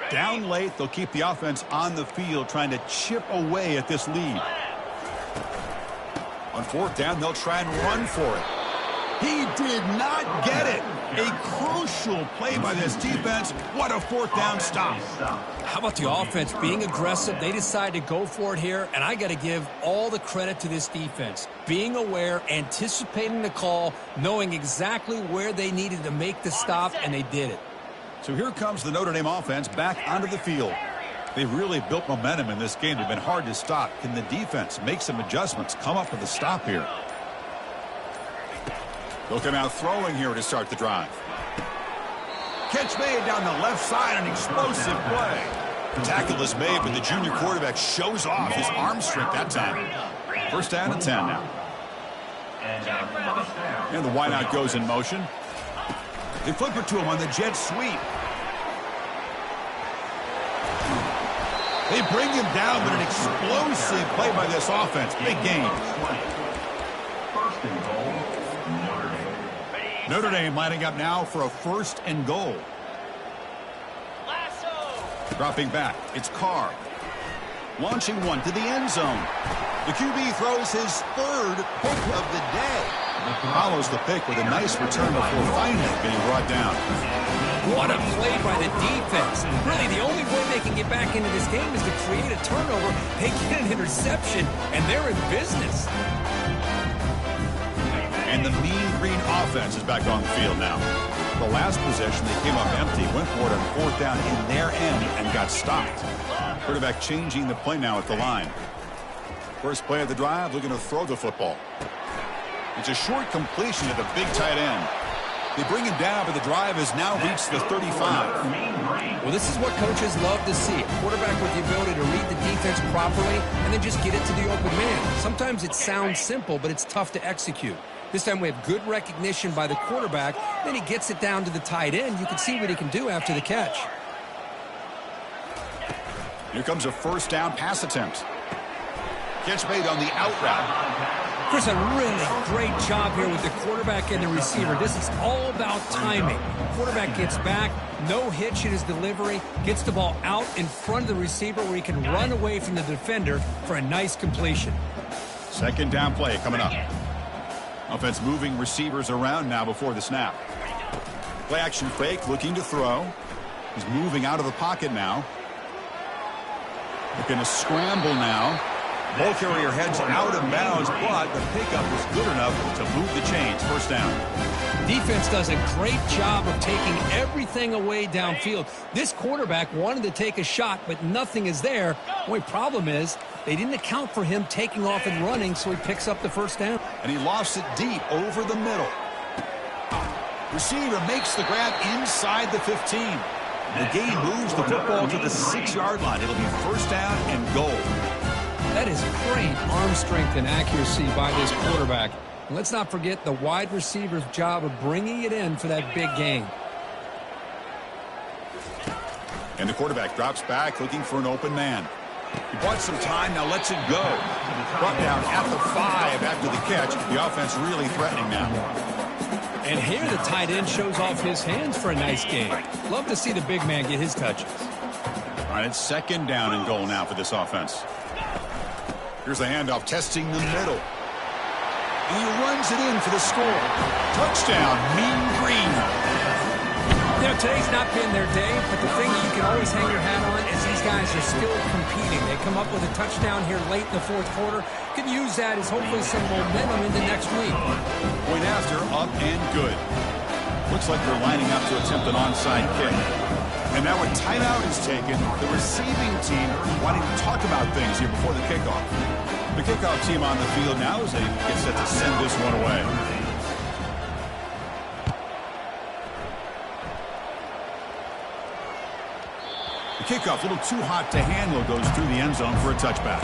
A: Down late, they'll keep the offense on the field trying to chip away at this lead. On 4th down, they'll try and run for it. He did not get it. A crucial play by this defense. What a 4th down stop.
B: How about the offense being aggressive? They decide to go for it here, and I got to give all the credit to this defense. Being aware, anticipating the call, knowing exactly where they needed to make the stop, and they did it.
A: So here comes the Notre Dame offense back onto the field. They've really built momentum in this game. They've been hard to stop. Can the defense make some adjustments, come up with a stop here? They'll come out throwing here to start the drive. Catch made down the left side, an explosive play. The tackle is made, but the junior quarterback shows off his arm strength that time. First down and 10 now. And the wideout goes in motion. They flip it to him on the jet sweep. They bring him down, but an explosive play by this offense. Big game.
D: First and goal, Notre Dame.
A: Notre Dame lining up now for a 1st and goal. Dropping back, it's Carr. Launching one to the end zone. The QB throws his 3rd pick of the day. Follows the pick with a nice return before finally being brought down.
B: What a play by the defense. Really, the only way they can get back into this game is to create a turnover. They get an interception, and they're in business.
A: And the Mean Green offense is back on the field now. The last possession, they came up empty, went for it on 4th down in their end and got stopped. Quarterback changing the play now at the line. First play of the drive, looking to throw the football. It's a short completion to the big tight end. They bring him down, but the drive has now reached the 35.
B: Well, this is what coaches love to see. A quarterback with the ability to read the defense properly and then just get it to the open man. Sometimes it sounds simple, but it's tough to execute. This time we have good recognition by the quarterback. Then he gets it down to the tight end. You can see what he can do after the catch.
A: Here comes a 1st down pass attempt. Catch made on the out route.
B: Chris, a really great job here with the quarterback and the receiver. This is all about timing. Quarterback gets back, no hitch in his delivery, gets the ball out in front of the receiver where he can run away from the defender for a nice completion.
A: 2nd down play coming up. Offense moving receivers around now before the snap. Play action fake, looking to throw. He's moving out of the pocket now. Looking to scramble now. Ball carrier heads out of bounds, but the pickup was good enough to move the chains. First down.
B: Defense does a great job of taking everything away downfield. This quarterback wanted to take a shot, but nothing is there. The only problem is they didn't account for him taking off and running, so he picks up the first down.
A: And he lost it deep over the middle. Receiver makes the grab inside the 15. The gain moves the football to the 6-yard line. It'll be first down and goal.
B: That is great arm strength and accuracy by this quarterback. And let's not forget the wide receiver's job of bringing it in for that big gain.
A: And the quarterback drops back looking for an open man. He bought some time, now lets it go. Brought down at the 5 after the catch. The offense really threatening now.
B: And here the tight end shows off his hands for a nice game. Love to see the big man get his touches.
A: All right, it's 2nd down and goal now for this offense. Here's the handoff, testing the middle. And he runs it in for the score. Touchdown, Mean Green.
B: You know, today's not been their day, but the thing that you can always hang your hat on is these guys are still competing. They come up with a touchdown here late in the 4th quarter. Can use that as hopefully some momentum into next week.
A: Point after, up and good. Looks like they're lining up to attempt an onside kick. And now a timeout is taken. The receiving team wanting to talk about things here before the kickoff. The kickoff team on the field now as they get set to send this one away. The kickoff, a little too hot to handle, goes through the end zone for a touchback.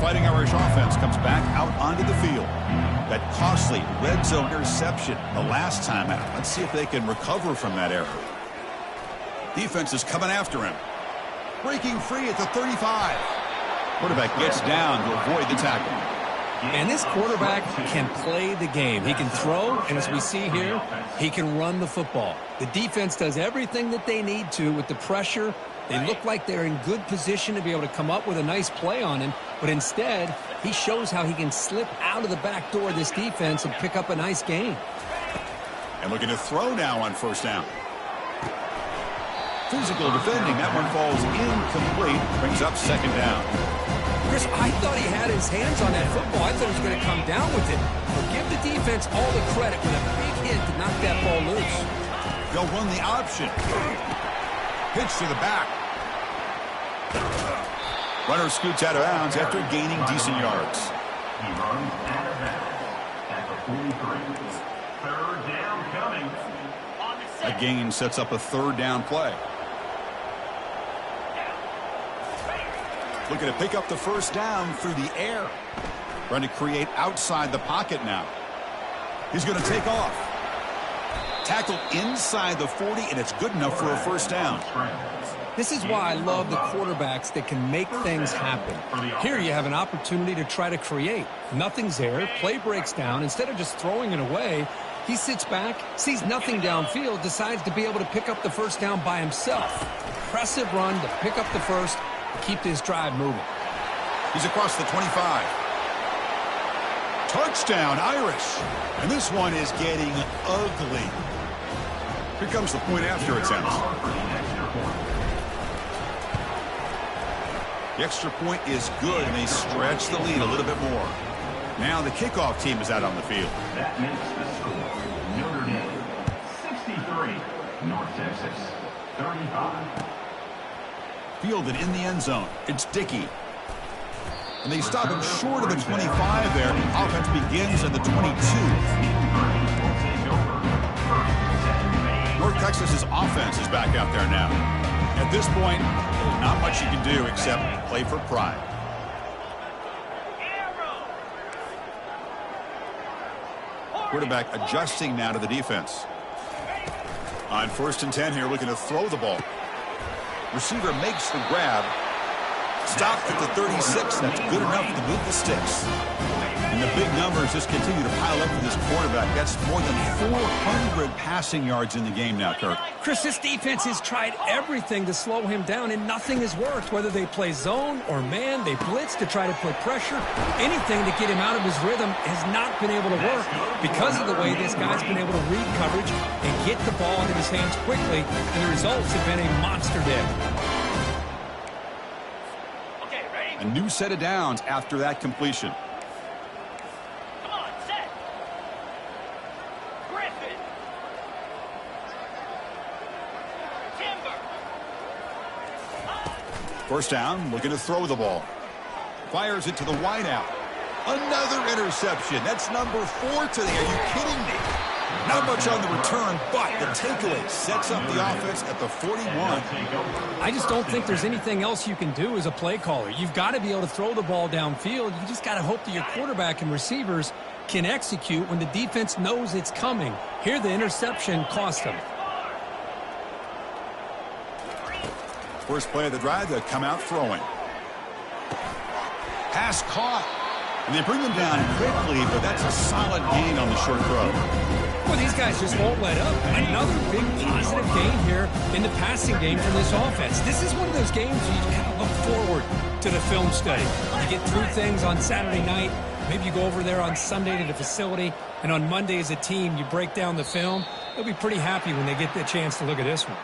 A: Fighting Irish offense comes back out onto the field. That costly red zone interception the last time out. Let's see if they can recover from that error. Defense is coming after him. Breaking free at the 35. Quarterback gets down to avoid the tackle.
B: And this quarterback can play the game. He can throw, and as we see here, he can run the football. The defense does everything that they need to with the pressure. They look like they're in good position to be able to come up with a nice play on him, but instead, he shows how he can slip out of the back door of this defense and pick up a nice gain.
A: And looking to throw now on first down. Physical defending. That one falls incomplete. Brings up second down.
B: Chris, I thought he had his hands on that football. I thought he was going to come down with it. But give the defense all the credit with a big hit to knock that ball loose.
A: They'll run the option. Pitch to the back. Runner scoots out of bounds after gaining decent yards.
D: He runs out of bounds at the 43. Third down coming.
A: A gain sets up a third down play. Looking to pick up the first down through the air. Trying to create outside the pocket now. He's going to take off. Tackled inside the 40, and it's good enough for a first down.
B: This is why I love the quarterbacks that can make things happen. Here you have an opportunity to try to create. Nothing's there. Play breaks down. Instead of just throwing it away, he sits back, sees nothing downfield, decides to be able to pick up the first down by himself. Impressive run to pick up the first, keep this drive moving.
A: He's across the 25. Touchdown, Irish. And this one is getting ugly. Here comes the point after attempt. The extra point is good, and they stretch the lead a little bit more. Now the kickoff team is out on the field.
D: That makes the score. Notre Dame 63, North Texas 35.
A: Fielded in the end zone. It's Dickey. And they stop him short of the 25 there. Offense begins at the 22. North Texas's offense is back out there now. At this point, not much you can do except play for pride. Quarterback adjusting now to the defense. On 1st and 10 here, looking to throw the ball. Receiver makes the grab. Stopped at the 36. That's good enough to move the sticks. And the big numbers just continue to pile up for this quarterback. That's more than 400 passing yards in the game now, Kirk.
B: Chris, this defense has tried everything to slow him down, and nothing has worked. Whether they play zone or man, they blitz to try to put pressure. Anything to get him out of his rhythm has not been able to work because of the way this guy's been able to read coverage and get the ball into his hands quickly, and the results have been a monster day.
A: A new set of downs after that completion. First down, looking to throw the ball. Fires it to the wideout. Another interception. That's number 4 today. Are you kidding me? Not much on the return, but the takeaway sets up the offense at the 41.
B: I just don't think there's anything else you can do as a play caller. You've got to be able to throw the ball downfield. You just got to hope that your quarterback and receivers can execute when the defense knows it's coming. Here, the interception cost them.
A: First play of the drive, they come out throwing. Pass caught. And they bring them down quickly, but that's a solid gain on the short throw.
B: Well, these guys just won't let up. Another big positive gain here in the passing game from this offense. This is one of those games where you kind of look forward to the film study. You get through things on Saturday night. Maybe you go over there on Sunday to the facility, and on Monday as a team, you break down the film. They'll be pretty happy when they get the chance to look at this one.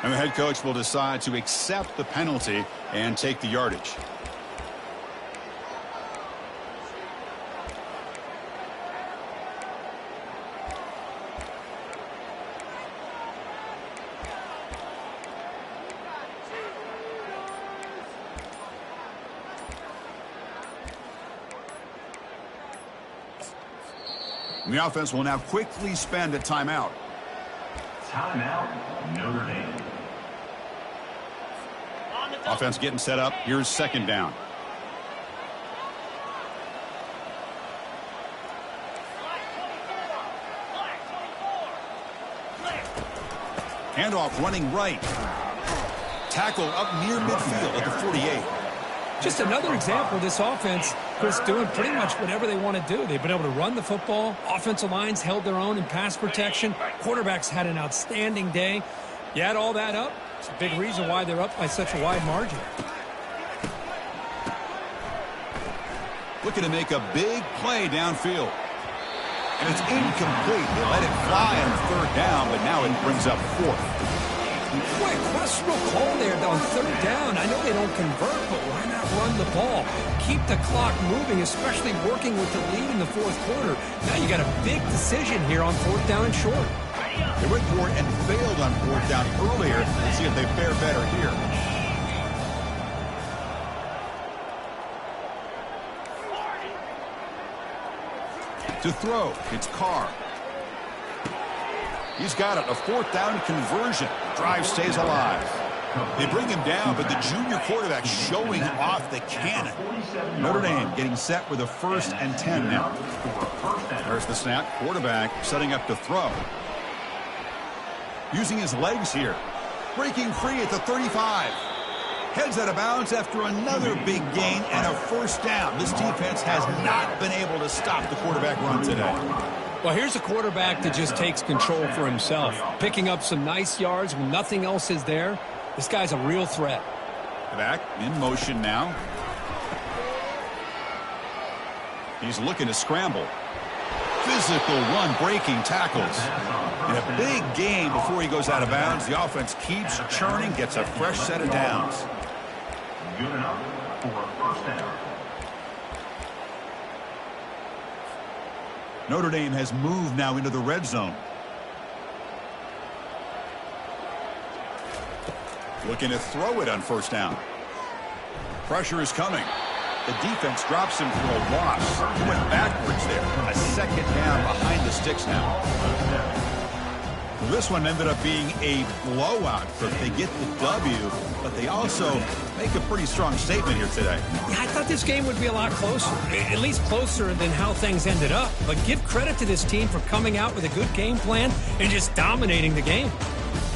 A: And the head coach will decide to accept the penalty and take the yardage. And the offense will now quickly spend a timeout.
D: Timeout, Notre Dame.
E: On the double.
A: Offense getting set up. Here's second down.
E: Flag 24. Clear.
A: Handoff running right. Tackle up near midfield at the 48.
C: Just another example of this offense, Chris, doing pretty much whatever they want to do. They've been able to run the football. Offensive lines held their own in pass protection. Quarterbacks had an outstanding day. You add all that up, it's a big reason why they're up by such a wide margin.
A: Looking to make a big play downfield. And it's incomplete. They let it fly on third down, but now it brings up fourth.
C: Boy, questionable call there on third down. I know they don't convert, but why not run the ball? Keep the clock moving, especially working with the lead in the fourth quarter. Now you got a big decision here on fourth down and short.
A: They went for it and failed on fourth down earlier. Let's see if they fare better here. To throw, it's Carr. He's got it, a fourth down conversion. Drive stays alive. They bring him down, but the junior quarterback showing off the cannon. Notre Dame getting set with a 1st and 10 now. There's the snap. Quarterback setting up to throw. Using his legs here. Breaking free at the 35. Heads out of bounds after another big gain and a 1st down. This defense has not been able to stop the quarterback run today.
C: Well, here's a quarterback that just takes control for himself. Picking up some nice yards when nothing else is there. This guy's a real threat.
A: Back in motion now. He's looking to scramble. Physical run, breaking tackles. And a big gain before he goes out of bounds. The offense keeps churning, gets a fresh set of downs.
D: Good enough for a 1st down.
A: Notre Dame has moved now into the red zone. Looking to throw it on 1st down. Pressure is coming. The defense drops him for a loss. He went backwards there. A 2nd down behind the sticks now. Well, this one ended up being a blowout. They get the W, but they also make a pretty strong statement here today.
C: Yeah, I thought this game would be a lot closer, at least closer than how things ended up. But give credit to this team for coming out with a good game plan and just dominating the game.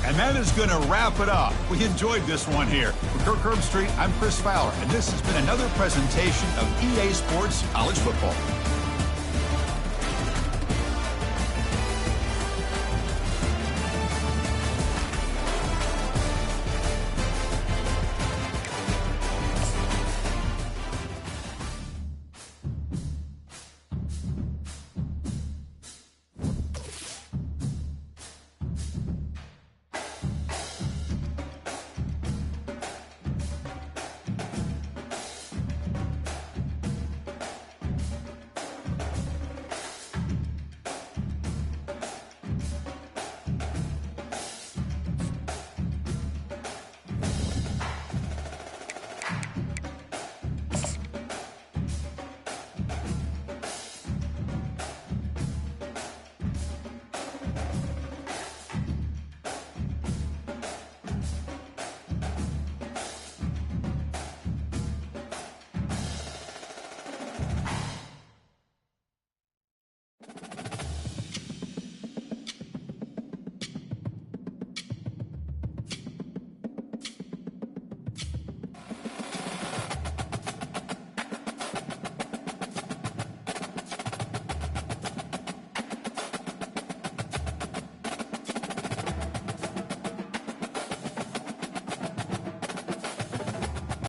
A: And that is going to wrap it up. We enjoyed this one here. For Kirk Herbstreit, I'm Chris Fowler, and this has been another presentation of EA Sports College Football.